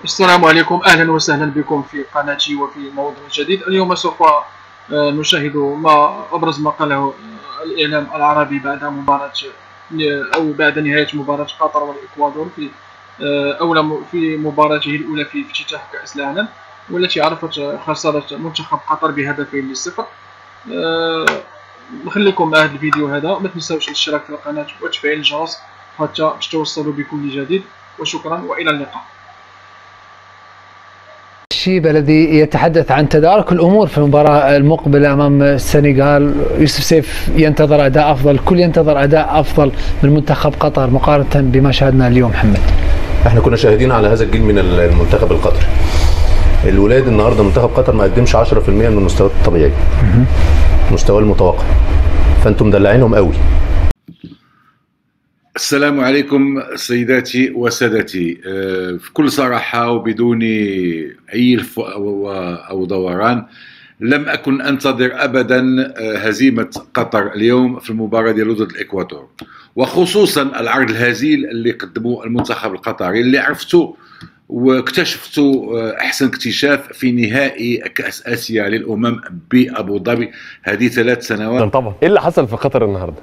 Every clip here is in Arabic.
السلام عليكم، أهلا وسهلا بكم في قناتي وفي موضوع جديد. اليوم سوف نشاهد ما أبرز ما قاله الإعلام العربي بعد مباراة أو بعد نهاية مباراة قطر والإكوادور في في مباراته الأولى في افتتاح كأس العالم، والتي عرفت خسارة منتخب قطر بهدفين لصفر. نخليكم مع هذا الفيديو هذا، ما تنساوش الاشتراك في القناة وتفعيل الجرس حتى تتوصلوا بكل جديد، وشكرا وإلى اللقاء. الشيب الذي يتحدث عن تدارك الامور في المباراه المقبله امام السنغال. يوسف سيف ينتظر اداء افضل، الكل ينتظر اداء افضل من منتخب قطر مقارنه بما شاهدنا اليوم. محمد، احنا كنا شاهدين على هذا الجيل من المنتخب القطري. الولاد النهارده منتخب قطر ما قدمش 10% من المستوى الطبيعي، المستوى المتوقع، فانتم مدلعينهم قوي. السلام عليكم سيداتي وسادتي. في كل صراحة وبدون أي لف أو دوران، لم أكن أنتظر أبدا هزيمة قطر اليوم في المباراة ديالو ضد الإكوادور، وخصوصا العرض الهزيل اللي قدموه المنتخب القطري، اللي عرفته واكتشفته أحسن اكتشاف في نهائي كأس آسيا للأمم بأبو ظبي هذه 3 سنوات. طبعا ايه اللي حصل في قطر النهارده؟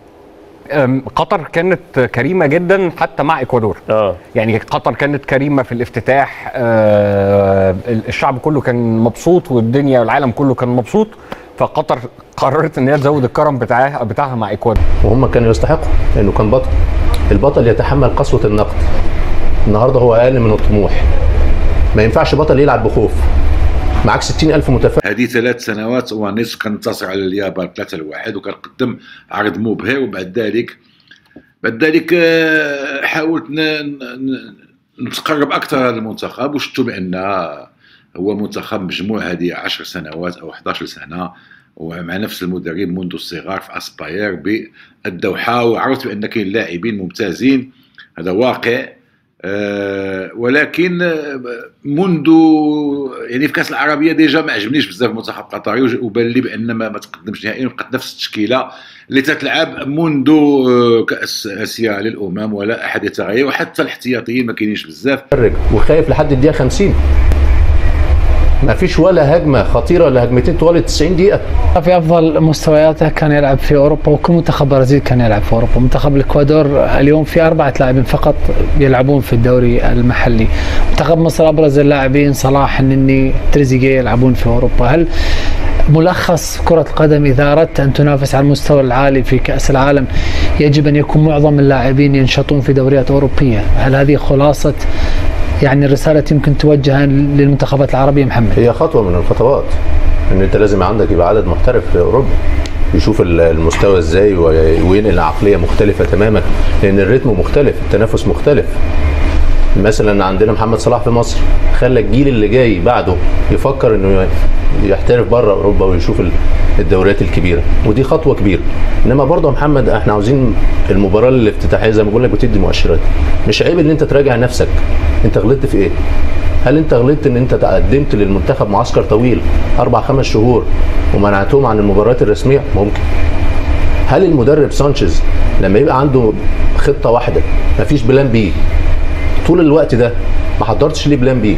قطر كانت كريمة جدا حتى مع إكوادور. يعني قطر كانت كريمة في الافتتاح. الشعب كله كان مبسوط والدنيا والعالم كله كان مبسوط، فقطر قررت ان هي تزود الكرم بتاعها مع إكوادور، وهم كانوا يستحقوا لانه كان بطل. البطل يتحمل قسوة النقد. النهارده هو اقل من الطموح. ما ينفعش بطل يلعب بخوف. معاك 60,000 متفرج. هذه 3 سنوات ونصف كنتصر على اليابان 3-1، وكنقدم عرض مبهر. وبعد ذلك حاولت نتقرب اكثر للمنتخب، وشفتوا بان هو منتخب مجموع هذه 10 سنوات او 11 سنه، ومع نفس المدرب منذ الصغار في اسباير بالدوحه، وعرفت بان كاين لاعبين ممتازين، هذا واقع. ولكن منذ يعني في كاس العربيه ديجا ما عجبنيش بزاف المنتخب القطري، وبان لي بان ما تقدمش نهائيا، وبقات نفس التشكيله اللي تتلعب منذ كاس اسيا للامم، ولا احد يتغير، وحتى الاحتياطيين ما كاينينش بزاف. وخايف لحد الدقيقه 50. ما فيش ولا هجمه خطيره ولا هجمتين طوال 90 دقيقه. في افضل مستوياته كان يلعب في اوروبا، وكل منتخب برازيل كان يلعب في اوروبا. منتخب الاكوادور اليوم في 4 لاعبين فقط يلعبون في الدوري المحلي. منتخب مصر ابرز اللاعبين صلاح، النني، تريزيجيه يلعبون في اوروبا. هل ملخص كرة القدم إذا أردت أن تنافس على المستوى العالي في كأس العالم يجب أن يكون معظم اللاعبين ينشطون في دوريات أوروبية؟ هل هذه خلاصة يعني الرسالة يمكن توجه للمنتخبات العربية؟ محمد، هي خطوة من الخطوات، ان انت لازم عندك يبقى عدد محترف في اوروبا يشوف المستوى ازاي، وينقل عقلية مختلفة تماما، لان الريتم مختلف، التنافس مختلف. مثلا عندنا محمد صلاح في مصر خلى الجيل اللي جاي بعده يفكر انه يحترف بره اوروبا ويشوف الدوريات الكبيره، ودي خطوه كبيره. انما برضه يا محمد احنا عاوزين المباراه الافتتاحيه زي ما بقول لك بتدي مؤشرات. مش عيب ان انت تراجع نفسك، انت غلطت في ايه؟ هل انت غلطت ان انت تقدمت للمنتخب معسكر طويل 4-5 شهور ومنعتهم عن المباريات الرسميه؟ ممكن. هل المدرب سانشيز لما يبقى عنده خطه واحده مفيش بلان بي طول الوقت ده، ما حضرتش ليه بلان بي؟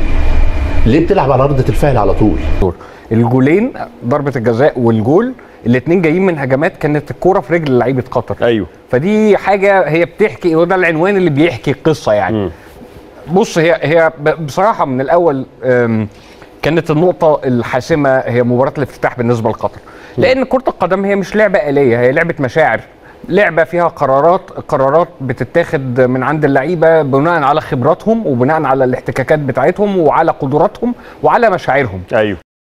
ليه بتلعب على ارض الفعل على طول؟ الجولين، ضربة الجزاء والجول، الاثنين جايين من هجمات كانت الكوره في رجل لعيبه قطر. ايوه، فدي حاجه هي بتحكي، وده العنوان اللي بيحكي القصه يعني. بص، هي بصراحه من الاول كانت النقطه الحاسمه هي مباراه الافتتاح بالنسبه لقطر، لان كره القدم هي مش لعبه آلية، هي لعبه مشاعر، لعبه فيها قرارات بتتاخد من عند اللعيبه بناء على خبراتهم وبناء على الاحتكاكات بتاعتهم وعلى قدراتهم وعلى مشاعرهم. ايوه،